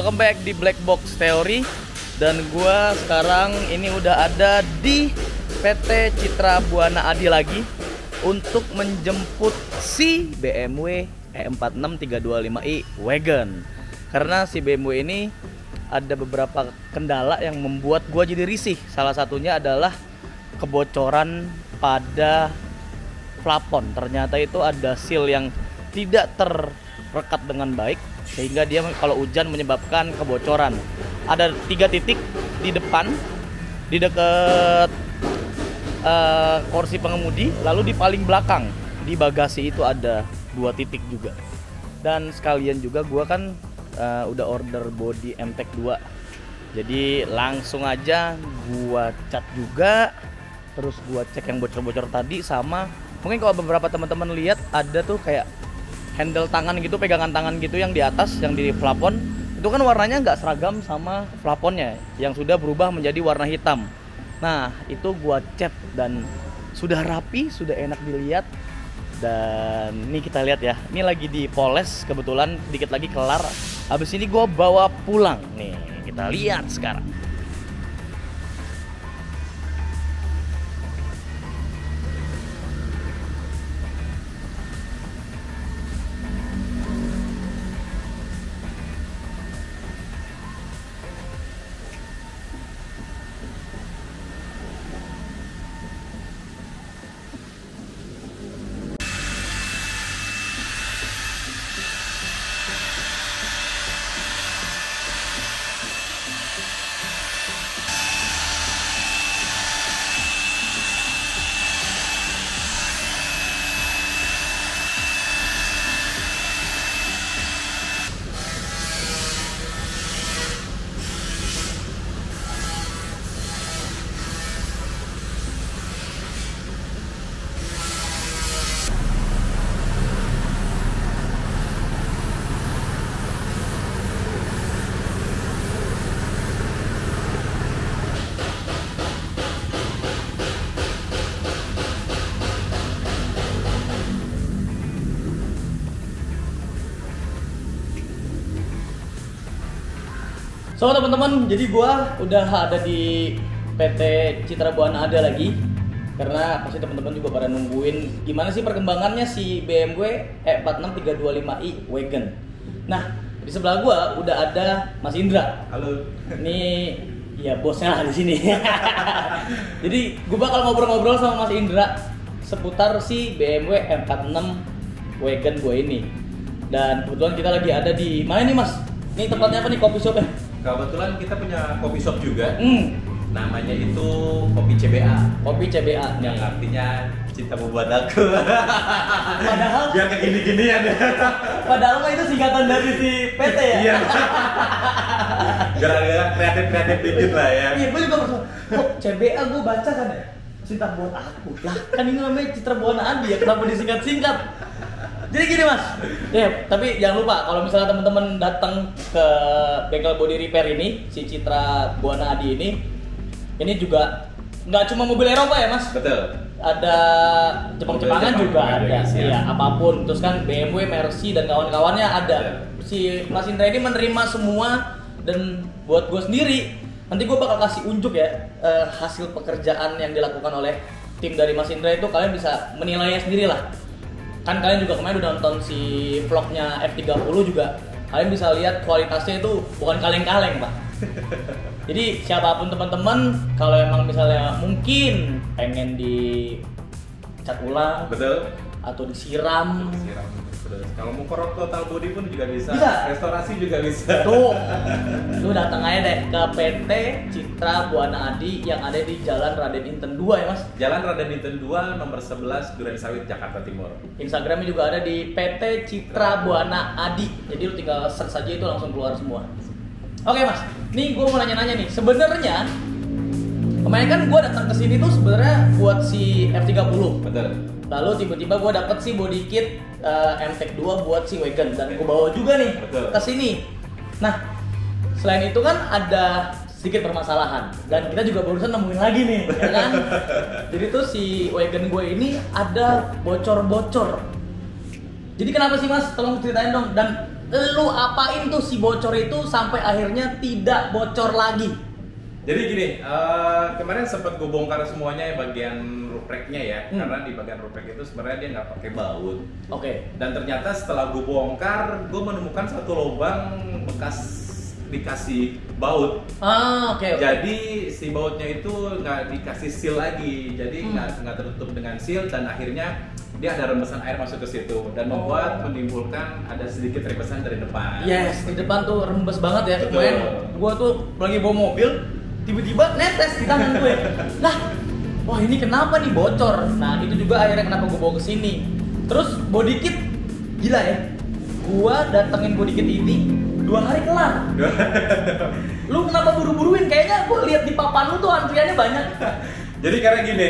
welcome back di Black Box Theory. Dan gua sekarang ini udah ada di PT Citra Buana Adi lagi untuk menjemput si BMW E46 325i Wagon. Karena si BMW ini ada beberapa kendala yang membuat gua jadi risih. Salah satunya adalah kebocoran pada plafon. Ternyata itu ada seal yang tidak terrekat dengan baik, sehingga dia kalau hujan menyebabkan kebocoran. Ada 3 titik di depan, di dekat kursi pengemudi, lalu di paling belakang di bagasi itu ada 2 titik juga. Dan sekalian juga gua kan udah order body MTEK 2, jadi langsung aja gua cat juga, terus gua cek yang bocor-bocor tadi. Sama mungkin kalau beberapa teman-teman lihat ada tuh kayak handle tangan gitu, pegangan tangan gitu yang di atas, yang di plafon itu kan warnanya nggak seragam sama plafonnya yang sudah berubah menjadi warna hitam. Nah itu gua cat dan sudah rapi, sudah enak dilihat. Dan ini kita lihat ya, ini lagi dipoles, kebetulan dikit lagi kelar. Habis ini gua bawa pulang nih, kita lihat sekarang. So teman-teman, jadi gua udah ada di PT Citra Buana Adi lagi. Karena pasti teman-teman juga pada nungguin gimana sih perkembangannya si BMW E46 325i Wagon. Nah, di sebelah gua udah ada Mas Indra. Halo. Ini ya bosnya lah di sini. Jadi gua bakal ngobrol-ngobrol sama Mas Indra seputar si BMW E46 Wagon gua ini. Dan kebetulan kita lagi ada di mana nih Mas? Ini tempatnya apa nih, kopi shop ya? Kebetulan kita punya kopi shop juga. Namanya itu Kopi CBA. Kopi CBA Yang artinya cinta membuat aku. Padahal biar kayak gini-ginian ya. Padahal mah itu singkatan dari si PT ya. Iya. Biar agak kreatif dikit lah ya. Iya, gue juga maksud, kok CBA gue baca kan ya, cinta buat aku lah. Kan ini namanya Citra Buana Adi ya, kenapa disingkat-singkat? Jadi gini Mas, ya tapi jangan lupa kalau misalnya teman-teman datang ke bengkel body repair ini, si Citra Buana Adi ini juga nggak cuma mobil Eropa ya Mas? Betul. Ada Jepang-Jepangan juga ada, ya apapun. Terus kan BMW, Mercy dan kawan-kawannya ada. Si Mas Indra ini menerima semua dan buat gue sendiri. Nanti gue bakal kasih unjuk ya hasil pekerjaan yang dilakukan oleh tim dari Mas Indra itu, kalian bisa menilainya sendiri lah. Kan kalian juga kemarin udah nonton si vlognya F30 juga, kalian bisa lihat kualitasnya itu bukan kaleng-kaleng Pak. Jadi siapapun teman-teman, kalau emang misalnya mungkin pengen dicat ulang, betul, atau disiram. Kalau mau korok total body pun juga bisa. Restorasi juga bisa. Tuh, lu datang aja deh ke PT Citra Buana Adi yang ada di Jalan Raden Inten 2 ya Mas? Jalan Raden Inten 2 nomor 11 Durensawit Jakarta Timur. Instagramnya juga ada di PT Citra Buana Adi. Jadi lu tinggal search saja itu langsung keluar semua. Oke Mas, nih gue mau nanya-nanya nih. Sebenarnya kemarin kan gue datang ke sini tuh sebenarnya buat si F30. Betul. Lalu tiba-tiba gue dapet si body kit MTEK 2 buat si Wagon dan gue bawa juga nih ke sini. Nah, selain itu kan ada sedikit permasalahan dan kita juga barusan nemuin lagi nih, ya kan? Jadi tuh si Wagon gue ini ada bocor-bocor. Jadi kenapa sih Mas? Tolong ceritain dong. Dan lu apain tuh si bocor itu sampai akhirnya tidak bocor lagi? Jadi gini, kemarin sempat gue bongkar semuanya ya bagian rupreknya ya, karena di bagian ruprek itu sebenarnya dia nggak pakai baut. Oke. Dan ternyata setelah gue bongkar, gue menemukan satu lubang bekas dikasih baut. Oke. Jadi si bautnya itu nggak dikasih seal lagi, jadi nggak tertutup dengan seal dan akhirnya dia ada rembesan air masuk ke situ dan membuat menimbulkan ada sedikit rembesan dari depan. Yes, di depan tuh rembes banget ya. Betul. Kemarin gua tuh lagi bawa mobil, tiba-tiba netes di tangan gue. Nah, wah ini kenapa nih bocor? Nah itu juga akhirnya kenapa gue bawa ke sini. Terus body kit, gila ya. Gua datengin body kit ini 2 hari kelar. Lu kenapa buru-buruin? Kayaknya gua lihat di papan lu tuh antriannya banyak. Jadi karena gini,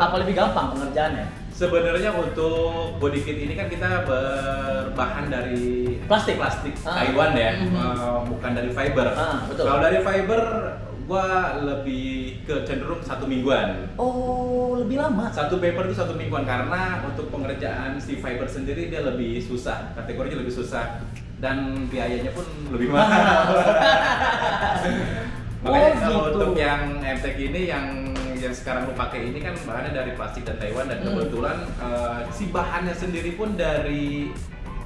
Apa lebih gampang pengerjaannya? sebenarnya untuk body kit ini kan kita berbahan dari Plastik. Taiwan ya, bukan dari fiber. Betul. Kalau dari fiber, gua lebih ke cenderung 1 mingguan. Oh, lebih lama. Satu paper itu 1 mingguan karena untuk pengerjaan si fiber sendiri dia lebih susah, kategorinya lebih susah dan biayanya pun lebih mahal. Makanya kalau gitu. untuk yang MTek ini yang sekarang lu pakai ini kan bahannya dari plastik dan Taiwan dan kebetulan si bahannya sendiri pun dari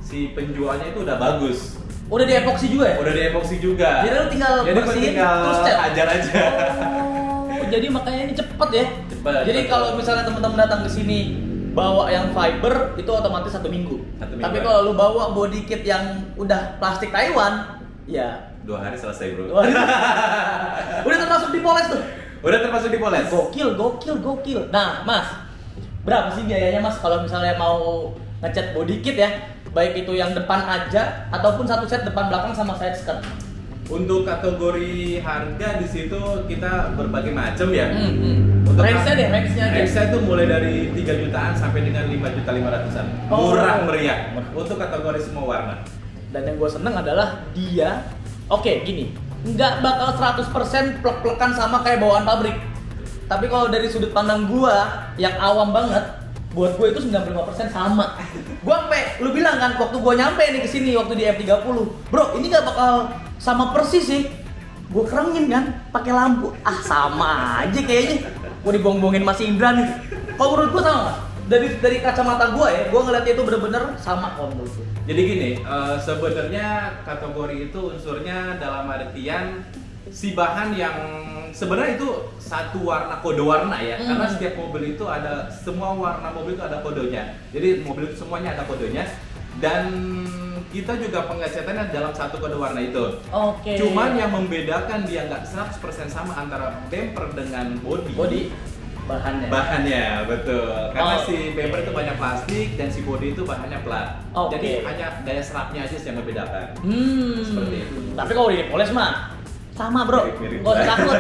si penjualnya itu udah bagus. Udah di epoxy juga ya? Udah di epoxy juga. Jadi lu tinggal bersihin terus cat. hajar aja. Oh, jadi makanya ini cepet ya? Cepet. Jadi betul. kalau misalnya teman-teman datang ke sini bawa yang fiber itu otomatis 1 minggu. 1 minggu. Tapi kalau lu bawa body kit yang udah plastik Taiwan, ya 2 hari selesai, bro. udah termasuk dipoles tuh. Udah termasuk dipoles. Gokil. Nah, Mas, berapa sih biayanya Mas kalau misalnya mau ngecat body kit ya? Baik itu yang depan aja ataupun satu set depan belakang sama side skirt. Untuk kategori harga di situ kita berbagai macam ya. Range-nya deh, range-nya aja. Range-nya itu mulai dari 3 jutaan sampai dengan 5.500.000-an. Murah meriah untuk kategori semua warna. Dan yang gue seneng adalah dia, oke gini, nggak bakal 100% plek-plekan sama kayak bawaan pabrik. Tapi kalau dari sudut pandang gue yang awam banget, buat gue itu 95% sama. Gue sampai, lu bilang kan waktu gue nyampe nih kesini waktu di F30, bro ini nggak bakal sama persis sih. Gue kerengin kan, pakai lampu, sama aja kayaknya. Gue dibohong-bohongin Mas Indra nih. Kalau menurut gue sama nggak? Dari kacamata gue ya, gue ngeliat itu bener-bener sama kalau menurut gue. Jadi gini, sebenarnya kategori itu unsurnya dalam artian si bahan yang sebenarnya itu satu warna, kode warna ya. Karena setiap mobil itu ada, semua warna mobil itu ada kodenya. Jadi mobil itu semuanya ada kodenya. Dan kita juga pengecatannya dalam satu kode warna itu. Oke. Cuman yang membedakan dia nggak 100% sama antara bumper dengan body. Bahannya, betul. Karena si bumper itu banyak plastik dan si body itu bahannya plat. Jadi hanya daya serapnya aja yang membedakan. Seperti itu. Tapi kalau dipoles mah sama bro, Mirip-mirip. gak usah takut.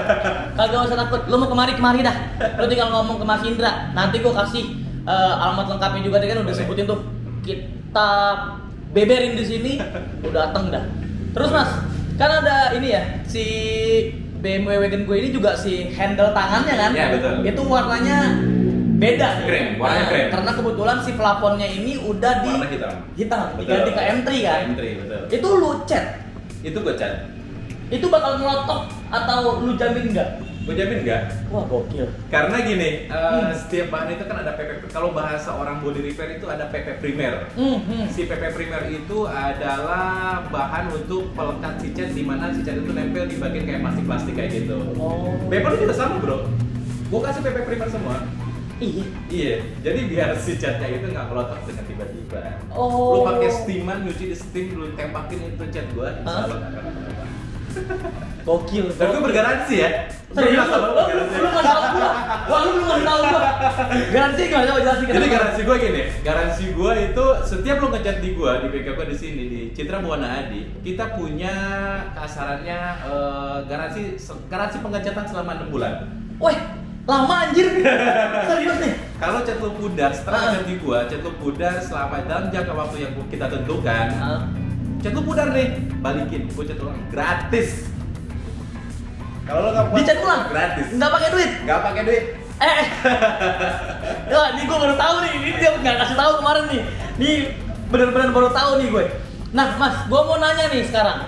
Kagak usah takut. Lo mau kemari dah. Lo tinggal ngomong ke Mas Indra. Nanti gua kasih alamat lengkapnya juga. Dia kan udah sebutin tuh. Kita beberin di sini. Udah dateng dah. Terus Mas, kan ada ini ya si BMW Wagon gue ini juga si handle tangannya kan? Iya betul. Itu warnanya beda. Krem, warnanya krem. Karena kebetulan si plafonnya ini udah di Warna hitam. diganti ke M3 kan? M3 betul. Itu lu cat. Itu gue cat. Itu bakal ngelotok atau lu jamin enggak? Gue jamin enggak. Wah gokil. Karena gini, setiap bahan itu kan ada PP. Kalau bahasa orang body repair itu ada PP primer. Si PP primer itu adalah bahan untuk pelekat si cat, di mana si cat itu nempel di bagian kayak plastik kayak gitu. Paper juga sama bro. Gue kasih PP primer semua. Iya. Jadi biar si catnya itu nggak kelotok dengan tiba-tiba. Lu pakai steaman, nyuci di steam, lu tempakin itu cat gue, insya Allah nggak akan apa-apa. Gokil. Dan gue bergaransi ya. Serius lu nggak tahu gua. Wah lu belum nggak tahu gua. Garansi nggak coba jelasin. Jadi garansi gue gini, garansi gue itu setiap lo ngecat di gue di bengkel gue di sini di Citra Buana Adi, kita punya kasarannya garansi pengecatan selama 6 bulan. Weh, lama anjir. Serius nih. Kalau cat lo pudar setelah ngecat di gue, cat lo pudar selama dalam jangka waktu yang kita tentukan. Cat lu pudar nih, balikin, gue cat ulang gratis. Kalau lo nggak puas, dicat ulang gratis. Nggak pakai duit. Nggak pakai duit. Ya, ini gue baru tahu nih. Ini dia nggak kasih tahu kemarin nih. Nih bener-bener baru tahu nih gue. Nah, Mas, gua mau nanya nih sekarang.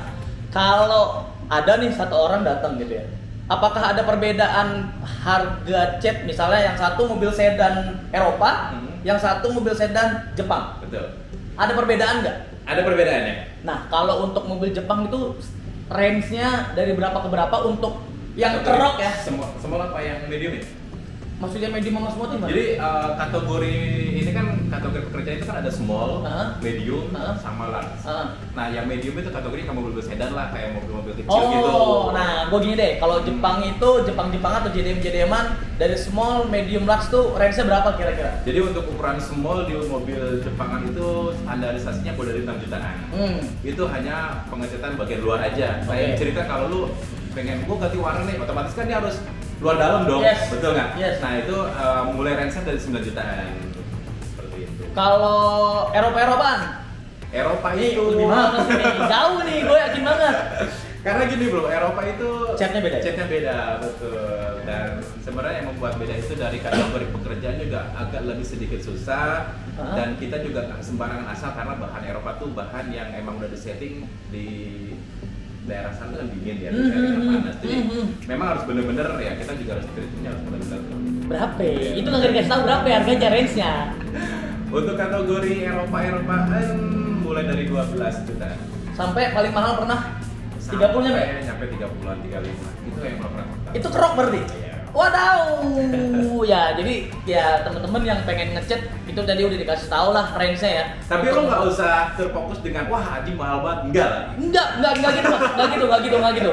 Kalau ada nih satu orang datang gitu ya. Apakah ada perbedaan harga cat misalnya yang satu mobil sedan Eropa, yang satu mobil sedan Jepang? Betul. Ada perbedaan nggak? Ada perbedaannya. Nah, kalau untuk mobil Jepang itu range-nya dari berapa ke berapa untuk yang kerok ya? Semua apa yang medium ya? Maksudnya medium sama small itu gimana? Jadi kategori ini kan kategori pekerja itu kan ada small, medium, sama large. Nah, yang medium itu kategori kayak mobil sedan lah, kayak mobil-mobil kecil gitu. Oh, nah gue gini deh, kalau Jepang itu Jepang atau JDM-an dari small, medium, large tuh range-nya berapa kira-kira? Jadi untuk ukuran small di mobil Jepangan itu standarisasinya boleh dari 6 jutaan. Itu hanya pengecetan bagian luar aja. Saya cerita kalau lu pengen gua ganti warna nih, otomatis kan dia harus luar dalam dong, betul nggak? Nah itu mulai range dari 9 jutaan seperti itu. Kalau Eropa-Eropaan? Eropa itu lebih mahal nih, jauh nih, gue yakin banget. Karena gini bro, Eropa itu catnya beda. Catnya beda, betul. Dan sebenarnya yang membuat beda itu dari kategori pekerjaan juga agak lebih sedikit susah. Dan kita juga nggak sembarangan asal karena bahan Eropa tuh bahan yang emang udah disetting di daerah sana kan dingin ya, panas. Jadi memang harus bener-bener ya, kita juga harus treatmentnya harus bener-bener. Berapa? Itu nggak dikasih tahu berapa harganya range-nya? Untuk kategori Eropa-Eropaan mulai dari 12 juta. Sampai paling mahal pernah 30 nyampe 30-an, 35. Itu yang pernah. Itu kerok berarti? Iya. Wadaw. Ya, jadi ya teman-teman yang pengen ngecat itu tadi udah dikasih tahu lah range-nya ya. Tapi lo nggak usah terfokus dengan wah Haji mahal banget, enggak gitu Mas. Enggak gitu.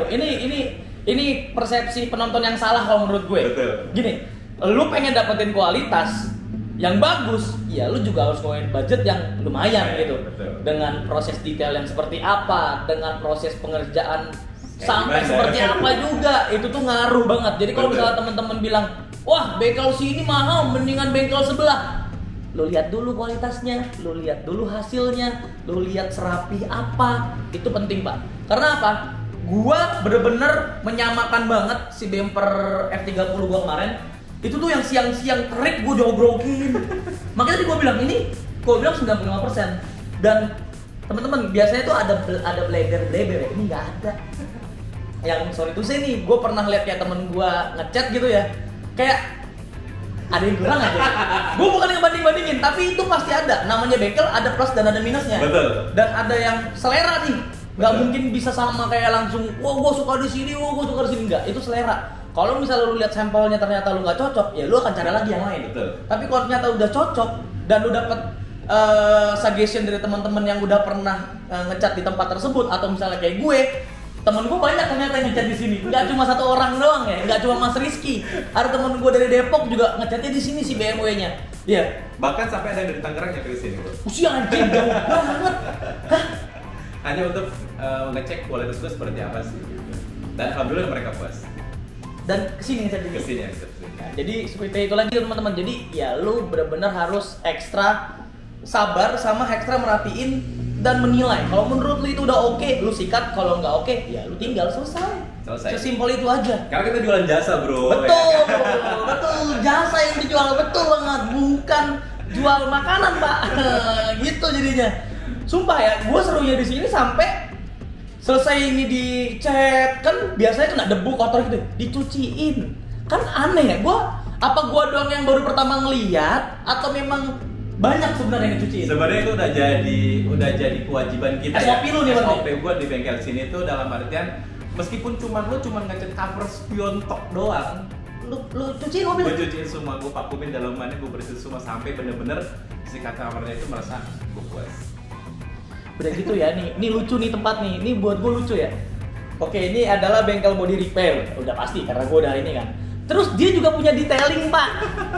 Ini persepsi penonton yang salah kalau menurut gue. Betul. Gini, lu pengen dapetin kualitas yang bagus, ya lu juga harus ngeluarin budget yang lumayan gitu. Betul. Dengan proses detail yang seperti apa, dengan proses pengerjaan sampai gimana? Seperti apa juga, itu tuh ngaruh banget. Jadi kalau misalnya teman-teman bilang, wah bengkel sini mahal, mendingan bengkel sebelah. Lu lihat dulu kualitasnya, lu lihat dulu hasilnya, lu lihat serapih apa, itu penting Pak. Karena apa? Gua bener-bener menyamakan banget si bumper F30 gua kemarin. Itu tuh yang siang-siang terik gue jogrogin. Makanya tadi gue bilang 95%. Dan teman-teman biasanya tuh ada bleber-bleber, ini nggak ada. Yang sorry tuh saya nih, gue pernah lihat kayak temen gue ngechat gitu ya, kayak ada yang kurang aja. Gue bukan yang banding-bandingin, tapi itu pasti ada. Namanya bengkel ada plus dan ada minusnya. Betul. Dan ada yang selera nih, nggak mungkin bisa sama kayak langsung, wah gue suka di sini, wah gue suka di sini, nggak. Itu selera. Kalau misalnya lu lihat sampelnya ternyata lu nggak cocok, ya lu akan cari lagi yang lain. Betul. Tapi kalau ternyata udah cocok dan lu dapet suggestion dari teman-teman yang udah pernah ngecat di tempat tersebut, atau misalnya kayak gue, temen gue banyak ternyata yang ngecat di sini. Nggak cuma satu orang doang ya, nggak cuma Mas Rizky. Ada temen gue dari Depok juga ngecatnya di sini si BMW-nya. Iya. Bahkan sampai ada yang dari Tangerang yang ke sini bro. Usia anjing jauh banget. Hanya untuk ngecek kualitas gue seperti apa sih. Dan alhamdulillah mereka puas. Dan kesini ngechat juga. Kesini. Nah, jadi seperti itu lagi teman-teman. Jadi ya lu benar-benar harus ekstra sabar sama ekstra merhatiin dan menilai. Kalau menurut lu itu udah oke, lu sikat. Kalau nggak oke, ya lu tinggal selesai. Sesimpel itu aja. Karena kita jualan jasa bro. Betul, betul. Jasa yang dijual, betul banget. Bukan jual makanan Pak. Gitu jadinya. Sumpah ya, gue serunya di sini sampai selesai ini dicat, kan biasanya kena debu kotor gitu, dicuciin. Kan aneh ya, apa gue doang yang baru pertama ngeliat atau memang banyak sebenarnya yang dicuciin? Sebenarnya itu udah jadi kewajiban kita. SOP lu nih berarti? SOP gue di bengkel sini tuh dalam artian meskipun lu cuma ngecat cover spion tok doang, lu cuciin mobil? Gue cuciin semua, gue vakuumin dalamannya, gue bersihin semua sampai bener-bener si covernya itu merasa gue puas. Udah gitu ya, ini lucu nih tempat nih, ini buat gue lucu ya. Oke, ini adalah bengkel body repair, udah pasti karena gue udah ini kan. Terus dia juga punya detailing Pak,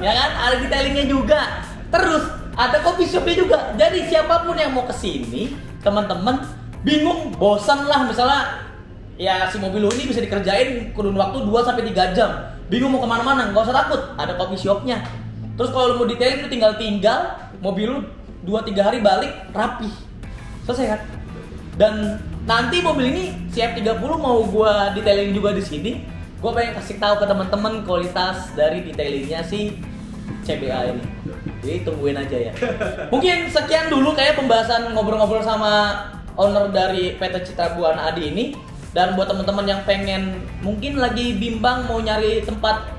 ya kan? Ada detailingnya juga. Terus ada coffee shopnya juga. Jadi siapapun yang mau kesini, teman-teman bingung, bosan lah misalnya, ya si mobil lu ini bisa dikerjain kurun waktu 2-3 jam. Bingung mau kemana-mana, nggak usah takut, ada coffee shopnya. Terus kalau lu mau detailing, lu tinggal mobil lu 2-3 hari balik rapi. Selesai kan? Dan nanti mobil ini si F30 mau gua detailing juga di sini. Gua pengen kasih tahu ke teman-teman kualitas dari detailingnya si CBA ini. Jadi tungguin aja ya. Mungkin sekian dulu kayak pembahasan ngobrol-ngobrol sama owner dari PT Citra Buana Adi ini. Dan buat teman-teman yang pengen mungkin lagi bimbang mau nyari tempat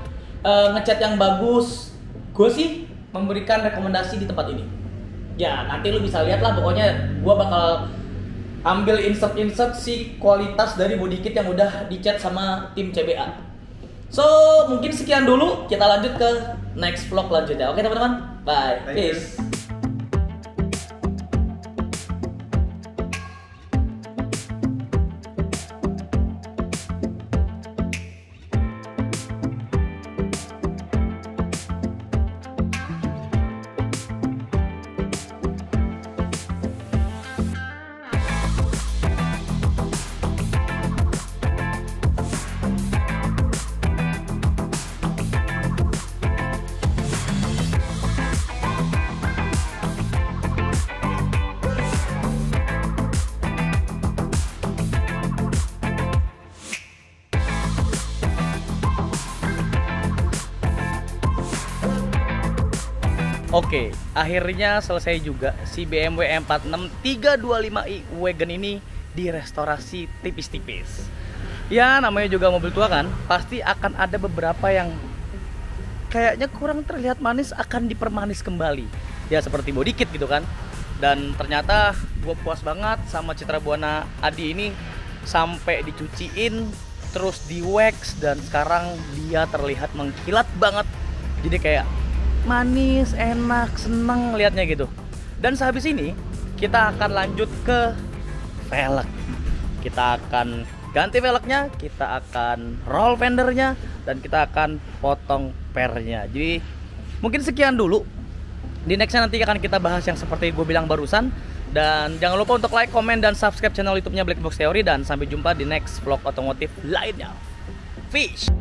ngecat yang bagus, gue sih memberikan rekomendasi di tempat ini. Ya nanti lu bisa lihat lah, pokoknya gue bakal ambil insert si kualitas dari body kit yang udah dicat sama tim CBA. So mungkin sekian dulu, kita lanjut ke next vlog lanjutnya. Oke teman-teman, bye, peace. Oke, akhirnya selesai juga si BMW M46 325i Wagon ini direstorasi tipis-tipis. Ya namanya juga mobil tua kan, pasti akan ada beberapa yang kayaknya kurang terlihat manis, akan dipermanis kembali. Ya seperti body kit gitu kan. Dan ternyata gue puas banget sama Citra Buana Adi ini, sampai dicuciin, terus di wax, dan sekarang dia terlihat mengkilat banget. Jadi kayak manis, enak, seneng liatnya gitu. Dan sehabis ini kita akan lanjut ke velg. Kita akan ganti velgnya, kita akan roll fendernya, dan kita akan potong pernya. Jadi mungkin sekian dulu. Di nextnya nanti akan kita bahas yang seperti gue bilang barusan. Dan jangan lupa untuk like, komen, dan subscribe channel YouTube-nya Black Box Theory. Dan sampai jumpa di next vlog otomotif lainnya. Fish!